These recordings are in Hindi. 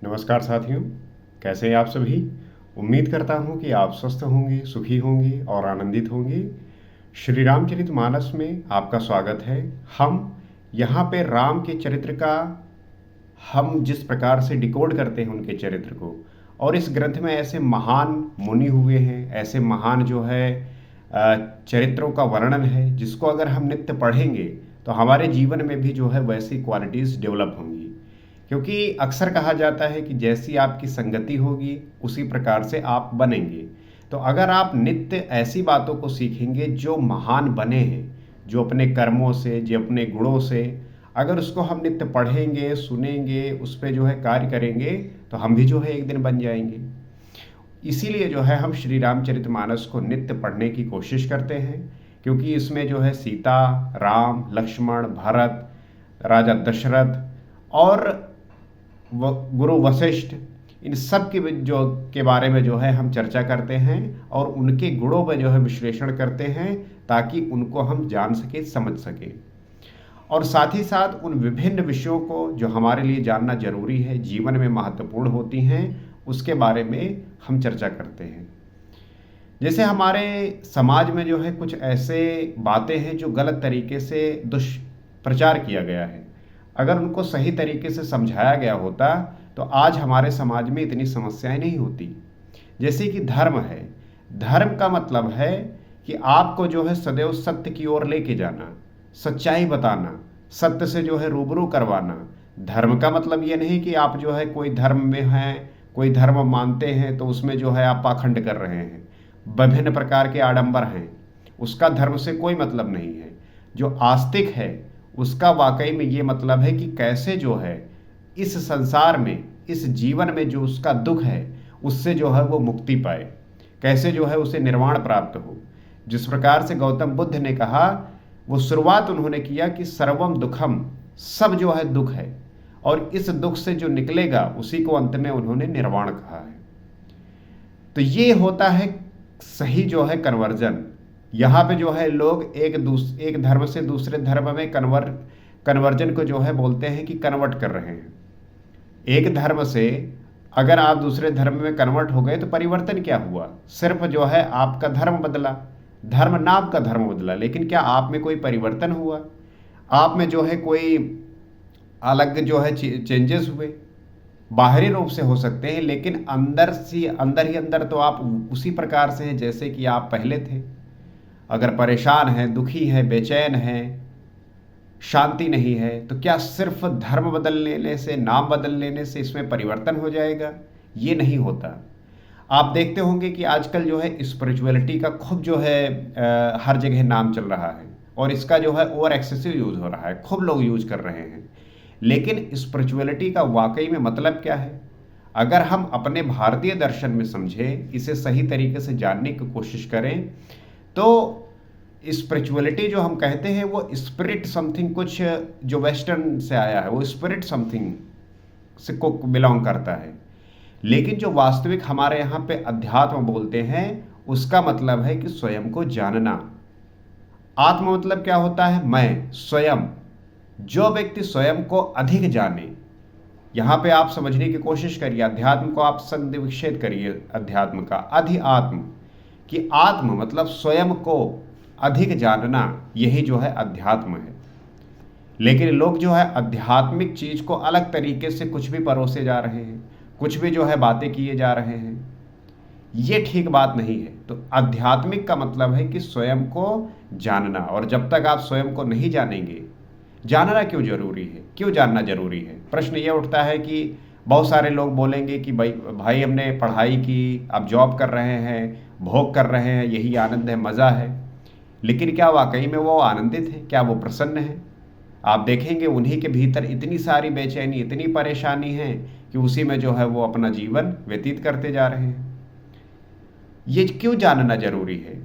नमस्कार साथियों, कैसे हैं आप सभी। उम्मीद करता हूं कि आप स्वस्थ होंगे, सुखी होंगे और आनंदित होंगे। श्री रामचरितमानस में आपका स्वागत है। हम यहाँ पे राम के चरित्र का हम जिस प्रकार से डिकोड करते हैं उनके चरित्र को, और इस ग्रंथ में ऐसे महान मुनि हुए हैं, ऐसे महान जो है चरित्रों का वर्णन है जिसको अगर हम नित्य पढ़ेंगे तो हमारे जीवन में भी जो है वैसी क्वालिटीज़ डेवलप होंगी। क्योंकि अक्सर कहा जाता है कि जैसी आपकी संगति होगी उसी प्रकार से आप बनेंगे। तो अगर आप नित्य ऐसी बातों को सीखेंगे जो महान बने हैं, जो अपने कर्मों से, जो अपने गुणों से, अगर उसको हम नित्य पढ़ेंगे, सुनेंगे, उस पर जो है कार्य करेंगे तो हम भी जो है एक दिन बन जाएंगे। इसीलिए जो है हम श्री रामचरितमानस को नित्य पढ़ने की कोशिश करते हैं, क्योंकि इसमें जो है सीता, राम, लक्ष्मण, भरत, राजा दशरथ और गुरु वशिष्ठ, इन सब के बारे में जो है हम चर्चा करते हैं और उनके गुणों पर जो है विश्लेषण करते हैं, ताकि उनको हम जान सके, समझ सके। और साथ ही साथ उन विभिन्न विषयों को जो हमारे लिए जानना जरूरी है, जीवन में महत्वपूर्ण होती हैं, उसके बारे में हम चर्चा करते हैं। जैसे हमारे समाज में जो है कुछ ऐसे बातें हैं जो गलत तरीके से दुष्प्रचार किया गया है। अगर उनको सही तरीके से समझाया गया होता तो आज हमारे समाज में इतनी समस्याएं नहीं होती। जैसे कि धर्म है। धर्म का मतलब है कि आपको जो है सदैव सत्य की ओर लेके जाना, सच्चाई बताना, सत्य से जो है रूबरू करवाना। धर्म का मतलब ये नहीं कि आप जो है कोई धर्म में हैं, कोई धर्म मानते हैं तो उसमें जो है आप पाखंड कर रहे हैं, विभिन्न प्रकार के आडंबर हैं, उसका धर्म से कोई मतलब नहीं है। जो आस्तिक है उसका वाकई में ये मतलब है कि कैसे जो है इस संसार में, इस जीवन में जो उसका दुख है उससे जो है वो मुक्ति पाए, कैसे जो है उसे निर्वाण प्राप्त हो। जिस प्रकार से गौतम बुद्ध ने कहा, वो शुरुआत उन्होंने किया कि सर्वम दुखम, सब जो है दुख है और इस दुख से जो निकलेगा उसी को अंत में उन्होंने निर्वाण कहा है। तो ये होता है सही जो है कन्वर्जन। यहाँ पे जो है लोग एक धर्म से दूसरे धर्म में कन्वर्जन को जो है बोलते हैं कि कन्वर्ट कर रहे हैं। एक धर्म से अगर आप दूसरे धर्म में कन्वर्ट हो गए तो परिवर्तन क्या हुआ? सिर्फ जो है आपका धर्म बदला, धर्म नाम का धर्म बदला, लेकिन क्या आप में कोई परिवर्तन हुआ? आप में जो है कोई अलग जो है चेंजेस हुए? बाहरी रूप से हो सकते हैं, लेकिन अंदर ही अंदर तो आप उसी प्रकार से हैं जैसे कि आप पहले थे। अगर परेशान हैं, दुखी हैं, बेचैन हैं, शांति नहीं है, तो क्या सिर्फ धर्म बदल लेने से, नाम बदल लेने से इसमें परिवर्तन हो जाएगा? ये नहीं होता। आप देखते होंगे कि आजकल जो है स्पिरिचुअलिटी का खूब जो है हर जगह नाम चल रहा है और इसका जो है ओवर एक्सेसिव यूज़ हो रहा है, खूब लोग यूज कर रहे हैं। लेकिन स्पिरिचुअलिटी का वाकई में मतलब क्या है? अगर हम अपने भारतीय दर्शन में समझें, इसे सही तरीके से जानने की कोशिश करें, तो स्पिरिचुअलिटी जो हम कहते हैं वो स्पिरिट समथिंग, कुछ जो वेस्टर्न से आया है वो स्पिरिट समथिंग से को बिलोंग करता है। लेकिन जो वास्तविक हमारे यहाँ पे अध्यात्म बोलते हैं, उसका मतलब है कि स्वयं को जानना। आत्म मतलब क्या होता है? मैं, स्वयं। जो व्यक्ति स्वयं को अधिक जाने, यहाँ पे आप समझने की कोशिश करिए, अध्यात्म को आप संधिविच्छेद करिए, अध्यात्म का अधिआत्म, कि आत्म मतलब स्वयं को अधिक जानना, यही जो है अध्यात्म है। लेकिन लोग जो है आध्यात्मिक चीज को अलग तरीके से कुछ भी परोसे जा रहे हैं, कुछ भी जो है बातें किए जा रहे हैं। ये ठीक बात नहीं है। तो आध्यात्मिक का मतलब है कि स्वयं को जानना, और जब तक आप स्वयं को नहीं जानेंगे, जानना क्यों जरूरी है? क्यों जानना जरूरी है? प्रश्न ये उठता है कि बहुत सारे लोग बोलेंगे कि भाई हमने पढ़ाई की, अब जॉब कर रहे हैं, भोग कर रहे हैं, यही आनंद है, मज़ा है। लेकिन क्या वाकई में वो आनंदित है? क्या वो प्रसन्न है? आप देखेंगे उन्हीं के भीतर इतनी सारी बेचैनी, इतनी परेशानी है कि उसी में जो है वो अपना जीवन व्यतीत करते जा रहे हैं। ये क्यों जानना जरूरी है?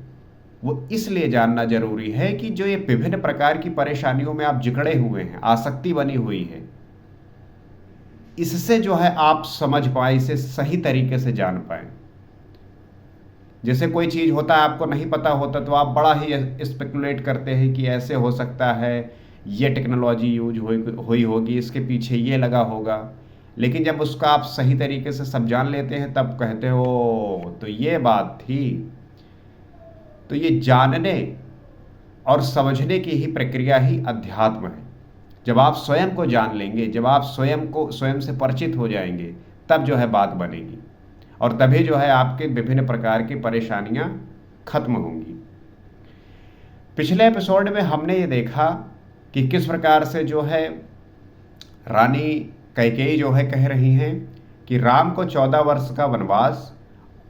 वो इसलिए जानना जरूरी है कि जो ये विभिन्न प्रकार की परेशानियों में आप जकड़े हुए हैं, आसक्ति बनी हुई है, इससे जो है आप समझ पाए, इसे सही तरीके से जान पाए। जैसे कोई चीज़ होता है, आपको नहीं पता होता तो आप बड़ा ही स्पेकुलेट करते हैं कि ऐसे हो सकता है, ये टेक्नोलॉजी यूज हुई होगी, इसके पीछे ये लगा होगा। लेकिन जब उसका आप सही तरीके से सब जान लेते हैं तब कहते हो तो ये बात थी। तो ये जानने और समझने की ही प्रक्रिया ही अध्यात्म है। जब आप स्वयं को जान लेंगे, जब आप स्वयं से परिचित हो जाएंगे, तब जो है बात बनेगी और तभी जो है आपके विभिन्न प्रकार की परेशानियां खत्म होंगी। पिछले एपिसोड में हमने ये देखा कि किस प्रकार से जो है रानी कैकेयी जो है कह रही हैं कि राम को 14 वर्ष का वनवास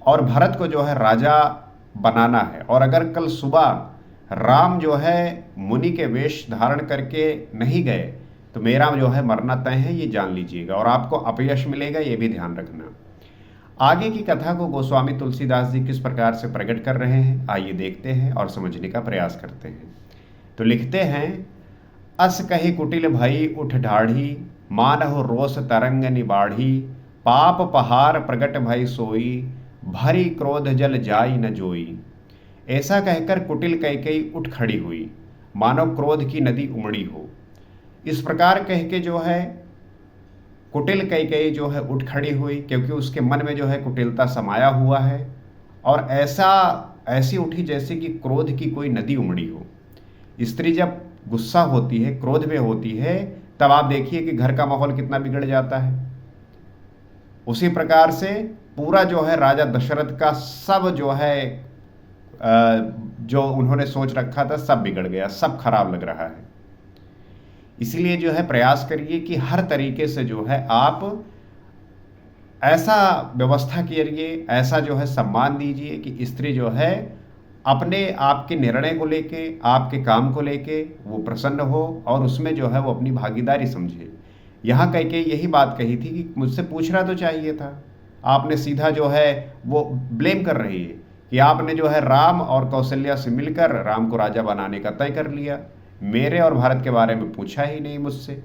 और भरत को जो है राजा बनाना है, और अगर कल सुबह राम जो है मुनि के वेश धारण करके नहीं गए तो मेरा जो है मरना तय है, ये जान लीजिएगा, और आपको अपयश मिलेगा, ये भी ध्यान रखना। आगे की कथा को गोस्वामी तुलसीदास जी किस प्रकार से प्रकट कर रहे हैं, आइए देखते हैं और समझने का प्रयास करते हैं। तो लिखते हैं, अस कही कुटिल भई उठ ढाढ़ी, मानहु रोष तरंग निबाढ़ी, पाप पहार प्रगट भई सोई, भरी क्रोध जल जाई न जोई। ऐसा कहकर कुटिल कैकेयी उठ खड़ी हुई, मानो क्रोध की नदी उमड़ी हो। इस प्रकार कह के जो है कुटिल कैकेयी जो है उठ खड़ी हुई, क्योंकि उसके मन में जो है कुटिलता समाया हुआ है, और ऐसी उठी जैसे कि क्रोध की कोई नदी उमड़ी हो। स्त्री जब गुस्सा होती है, क्रोध में होती है, तब आप देखिए कि घर का माहौल कितना बिगड़ जाता है। उसी प्रकार से पूरा जो है राजा दशरथ का सब जो है जो उन्होंने सोच रखा था सब बिगड़ गया, सब खराब लग रहा है। इसलिए जो है प्रयास करिए कि हर तरीके से जो है आप ऐसा व्यवस्था करिए, ऐसा जो है सम्मान दीजिए कि स्त्री जो है अपने आपके निर्णय को लेके, आपके काम को लेके वो प्रसन्न हो और उसमें जो है वो अपनी भागीदारी समझे। यहाँ कह के यही बात कही थी कि मुझसे पूछना तो चाहिए था, आपने सीधा जो है वो ब्लेम कर रही है कि आपने जो है राम और कौशल्या से मिलकर राम को राजा बनाने का तय कर लिया, मेरे और भारत के बारे में पूछा ही नहीं मुझसे।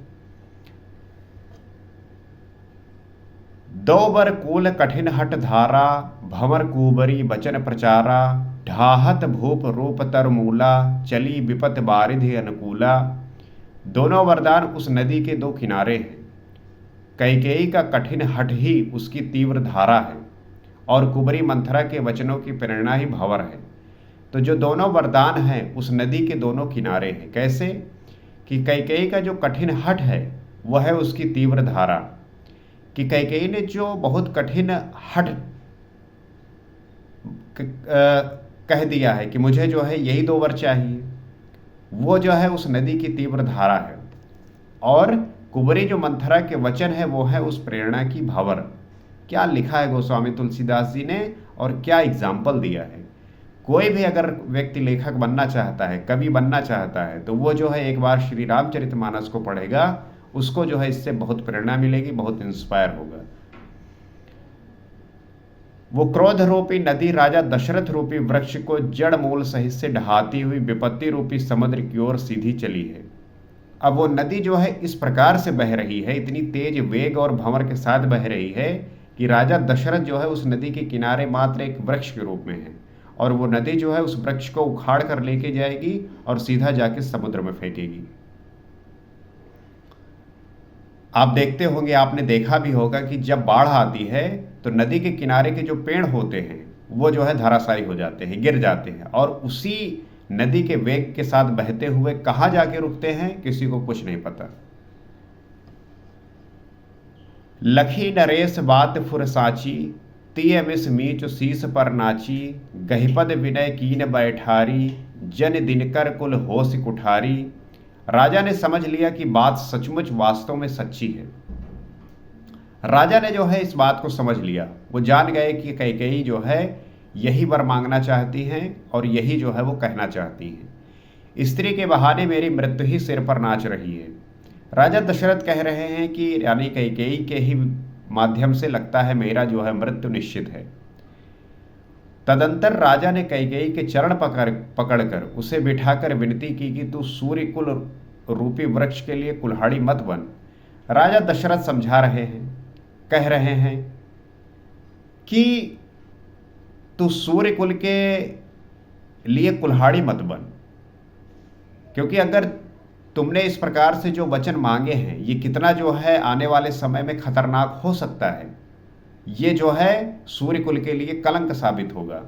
दो बर कूल कठिन हट धारा, भंवर कुबरी बचन प्रचारा, ढाहत भूप रूप तर मूला, चली विपत बारिधि अनुकूला। दोनों वरदान उस नदी के दो किनारे हैं। कैकेयी का कठिन हठ ही उसकी तीव्र धारा है और कुबरी मंथरा के वचनों की प्रेरणा ही भंवर है। तो जो दोनों वरदान हैं उस नदी के दोनों किनारे हैं। कैसे कि कैकेयी का जो कठिन हठ है वह है उसकी तीव्र धारा, कि कैकेयी ने जो बहुत कठिन हठ कह दिया है कि मुझे जो है यही दो वर चाहिए, वो जो है उस नदी की तीव्र धारा है, और कुबरी जो मंथरा के वचन है वो है उस प्रेरणा की भंवर। क्या लिखा है गोस्वामी तुलसीदास जी ने और क्या एग्जाम्पल दिया है। कोई भी अगर व्यक्ति लेखक बनना चाहता है, कवि बनना चाहता है, तो वो जो है एक बार श्री रामचरितमानस को पढ़ेगा, उसको जो है इससे बहुत प्रेरणा मिलेगी, बहुत इंस्पायर होगा। वो क्रोध रूपी नदी राजा दशरथ रूपी वृक्ष को जड़ मूल सहित से ढहाती हुई विपत्ति रूपी समुद्र की ओर सीधी चली है। अब वो नदी जो है इस प्रकार से बह रही है, इतनी तेज वेग और भंवर के साथ बह रही है कि राजा दशरथ जो है उस नदी के किनारे मात्र एक वृक्ष के रूप में है, और वो नदी जो है उस वृक्ष को उखाड़ कर लेके जाएगी और सीधा जाके समुद्र में फेंकेगी। आप देखते होंगे, आपने देखा भी होगा कि जब बाढ़ आती है तो नदी के किनारे के जो पेड़ होते हैं वो जो है धराशायी हो जाते हैं, गिर जाते हैं, और उसी नदी के वेग के साथ बहते हुए कहाँ जाके रुकते हैं किसी को कुछ नहीं पता। लखी नरेश बात फुरसाची, तिय विष मीच शीस पर नाची, गहिपद विनय कीन बैठारी, जन दिनकर कुल होश कुठारी। राजा ने समझ लिया कि बात सचमुच वास्तव में सच्ची है। राजा ने जो है इस बात को समझ लिया, वो जान गए कि कैकेयी जो है यही वर मांगना चाहती हैं और यही जो है वो कहना चाहती हैं। स्त्री के बहाने मेरी मृत्यु ही सिर पर नाच रही है। राजा दशरथ कह रहे हैं कि रानी कैकेयी के ही माध्यम से लगता है मेरा जो है मृत्यु निश्चित है। तदंतर राजा ने कैकेयी के चरण पकड़कर उसे बिठाकर विनती की कि तू सूर्य कुल रूपी वृक्ष के लिए कुल्हाड़ी मत बन। राजा दशरथ समझा रहे हैं, कह रहे हैं कि तू सूर्य कुल के लिए कुल्हाड़ी मत बन, क्योंकि अगर तुमने इस प्रकार से जो वचन मांगे हैं ये कितना जो है आने वाले समय में खतरनाक हो सकता है, ये जो है सूर्य कुल के लिए कलंक साबित होगा।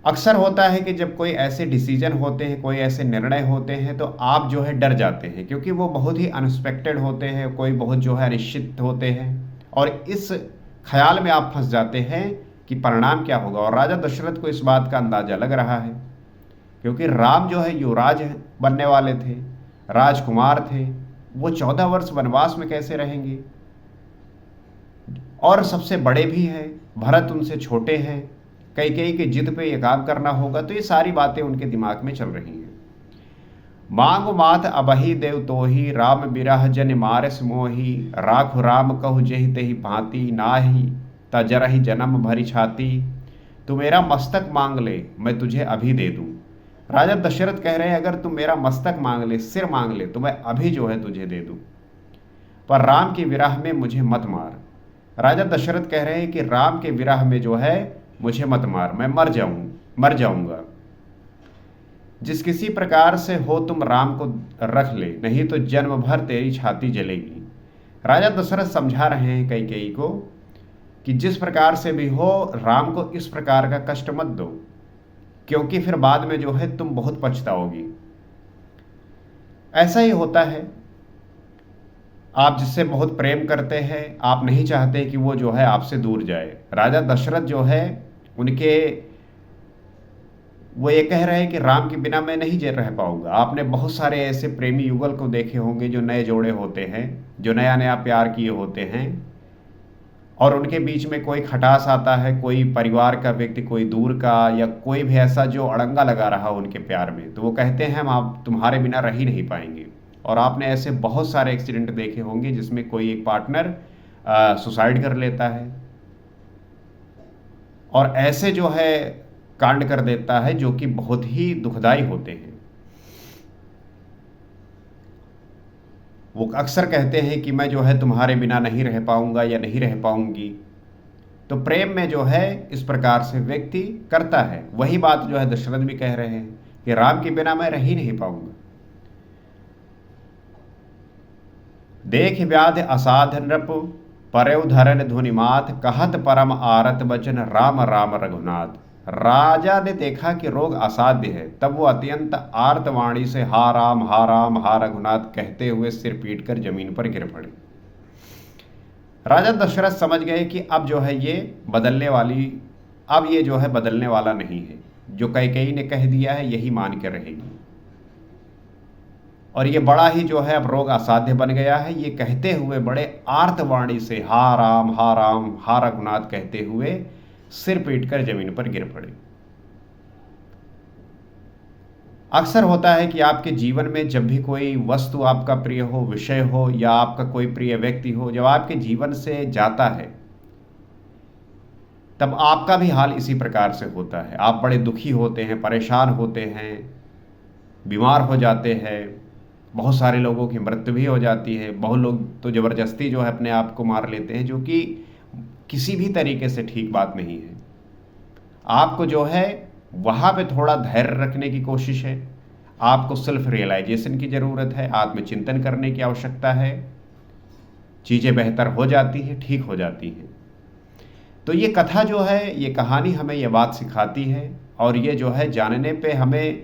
अक्सर होता है कि जब कोई ऐसे डिसीजन होते हैं, कोई ऐसे निर्णय होते हैं, तो आप जो है डर जाते हैं, क्योंकि वो बहुत ही अनएक्सपेक्टेड होते हैं, कोई बहुत जो है अनिश्चित होते हैं, और इस ख्याल में आप फंस जाते हैं कि परिणाम क्या होगा। और राजा दशरथ को इस बात का अंदाजा लग रहा है, क्योंकि राम जो है युवराज बनने वाले थे, राजकुमार थे, वो 14 वर्ष वनवास में कैसे रहेंगे, और सबसे बड़े भी हैं, भरत उनसे छोटे हैं, कैकेयी की जिद पे ये काम करना होगा। तो ये सारी बातें उनके दिमाग में चल रही हैं। मांग मात अबही देव तोही, राम बिरह जन मारस मोही, राखु राम कहु जेहि तेहि भांति, नाही तजरहि जन्म भरी छाती, तू मेरा मस्तक मांग ले मैं तुझे अभी दे दूं। राजा दशरथ कह रहे हैं अगर तुम मेरा मस्तक मांग ले, सिर मांग ले, तो मैं अभी जो है तुझे दे दूं, पर राम की विरह में मुझे मत मार। राजा दशरथ कह रहे हैं कि राम के विरह में जो है मुझे मत मार, मैं मर जाऊंगा। जिस किसी प्रकार से हो तुम राम को रख ले, नहीं तो जन्म भर तेरी छाती जलेगी। राजा दशरथ समझा रहे हैं कैकेयी को कि जिस प्रकार से भी हो राम को इस प्रकार का कष्ट मत दो, क्योंकि फिर बाद में जो है तुम बहुत पछताओगी। ऐसा ही होता है, आप जिससे बहुत प्रेम करते हैं, आप नहीं चाहते कि वो जो है आपसे दूर जाए। राजा दशरथ जो है वो ये कह रहे हैं कि राम के बिना मैं नहीं रह पाऊंगा। आपने बहुत सारे ऐसे प्रेमी युगल को देखे होंगे जो नए जोड़े होते हैं, जो नया नया प्यार किए होते हैं, और उनके बीच में कोई खटास आता है, कोई परिवार का व्यक्ति, कोई दूर का, या कोई भी ऐसा जो अड़ंगा लगा रहा उनके प्यार में, तो वो कहते हैं हम आप तुम्हारे बिना रह ही नहीं पाएंगे। और आपने ऐसे बहुत सारे एक्सीडेंट देखे होंगे जिसमें कोई एक पार्टनर सुसाइड कर लेता है और ऐसे जो है कांड कर देता है जो कि बहुत ही दुखदाई होते हैं। वो अक्सर कहते हैं कि मैं जो है तुम्हारे बिना नहीं रह पाऊंगा या नहीं रह पाऊंगी। तो प्रेम में जो है इस प्रकार से व्यक्ति करता है। वही बात जो है दशरथ भी कह रहे हैं कि राम के बिना मैं रह ही नहीं पाऊंगा। देख व्याध असाध नृप, परव धरन धुनिमात, कहत परम आरत बचन, राम राम रघुनाथ। राजा ने देखा कि रोग असाध्य है, तब वो अत्यंत आर्तवाणी से हा राम हा रघुनाथ कहते हुए सिर पीट कर जमीन पर गिर पड़े। राजा दशरथ समझ गए कि अब जो है ये बदलने वाला नहीं है। जो कैकेयी ने कह दिया है यही मान के रहेगी। और ये बड़ा ही जो है अब रोग असाध्य बन गया है। ये कहते हुए बड़े आर्तवाणी से हा राम हा रघुनाथ कहते हुए सिर पीटकर जमीन पर गिर पड़े। अक्सर होता है कि आपके जीवन में जब भी कोई वस्तु आपका प्रिय हो, विषय हो, या आपका कोई प्रिय व्यक्ति हो, जब आपके जीवन से जाता है तब आपका भी हाल इसी प्रकार से होता है। आप बड़े दुखी होते हैं, परेशान होते हैं, बीमार हो जाते हैं, बहुत सारे लोगों की मृत्यु भी हो जाती है। बहुत लोग तो ज़बरदस्ती जो है अपने आप को मार लेते हैं, जो कि किसी भी तरीके से ठीक बात नहीं है। आपको जो है वहाँ पे थोड़ा धैर्य रखने की कोशिश है। आपको सेल्फ रियलाइजेशन की ज़रूरत है, आत्मचिंतन करने की आवश्यकता है। चीज़ें बेहतर हो जाती हैं, ठीक हो जाती हैं। तो ये कथा जो है, ये कहानी हमें ये बात सिखाती है, और ये जो है जानने पे हमें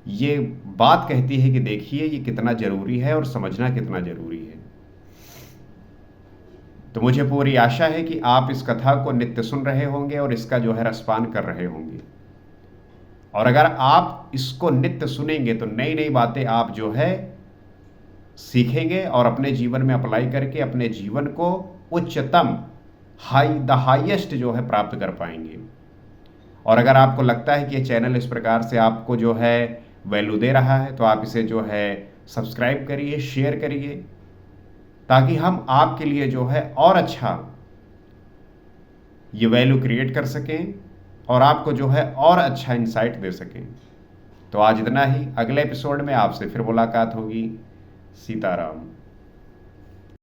ये बात कहती है कि देखिए ये कितना ज़रूरी है और समझना कितना ज़रूरी है। तो मुझे पूरी आशा है कि आप इस कथा को नित्य सुन रहे होंगे और इसका जो है रसपान कर रहे होंगे। और अगर आप इसको नित्य सुनेंगे तो नई नई बातें आप जो है सीखेंगे और अपने जीवन में अप्लाई करके अपने जीवन को उच्चतम द हाईएस्ट जो है प्राप्त कर पाएंगे। और अगर आपको लगता है कि ये चैनल इस प्रकार से आपको जो है वैल्यू दे रहा है, तो आप इसे जो है सब्सक्राइब करिए, शेयर करिए, ताकि हम आपके लिए जो है और अच्छा ये वैल्यू क्रिएट कर सकें और आपको जो है और अच्छा इंसाइट दे सकें। तो आज इतना ही। अगले एपिसोड में आपसे फिर मुलाकात होगी। सीताराम।